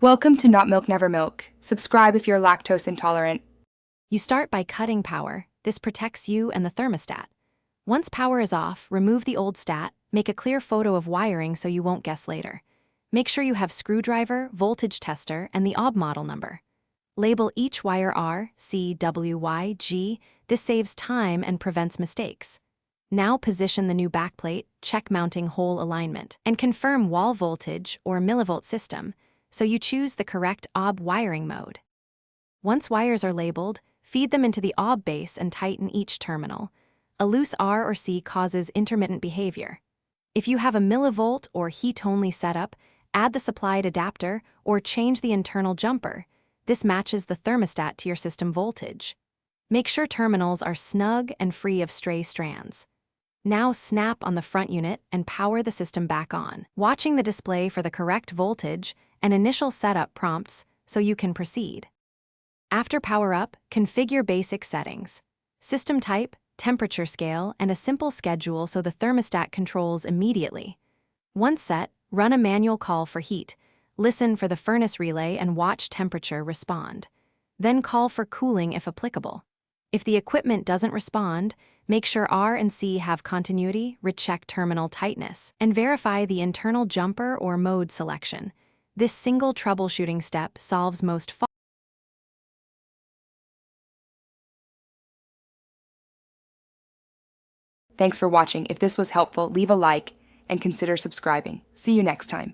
Welcome to Not Milk Never Milk. Subscribe if you're lactose intolerant. You start by cutting power. This protects you and the thermostat. Once power is off, remove the old stat, make a clear photo of wiring so you won't guess later. Make sure you have screwdriver, voltage tester, and the Aube model number. Label each wire R, C, W, Y, G. This saves time and prevents mistakes. Now position the new backplate, check mounting hole alignment, and confirm wall voltage or millivolt system, so you choose the correct Aube wiring mode. Once wires are labeled, feed them into the Aube base and tighten each terminal. A loose R or C causes intermittent behavior. If you have a millivolt or heat-only setup, add the supplied adapter or change the internal jumper. This matches the thermostat to your system voltage. Make sure terminals are snug and free of stray strands. Now snap on the front unit and power the system back on, watching the display for the correct voltage and initial setup prompts so you can proceed. After power up, configure basic settings: system type, temperature scale, and a simple schedule so the thermostat controls immediately. Once set, run a manual call for heat, listen for the furnace relay and watch temperature respond. Then call for cooling if applicable. If the equipment doesn't respond, make sure R and C have continuity, recheck terminal tightness, and verify the internal jumper or mode selection. This single troubleshooting step solves most faults. Thanks for watching. If this was helpful, leave a like and consider subscribing. See you next time.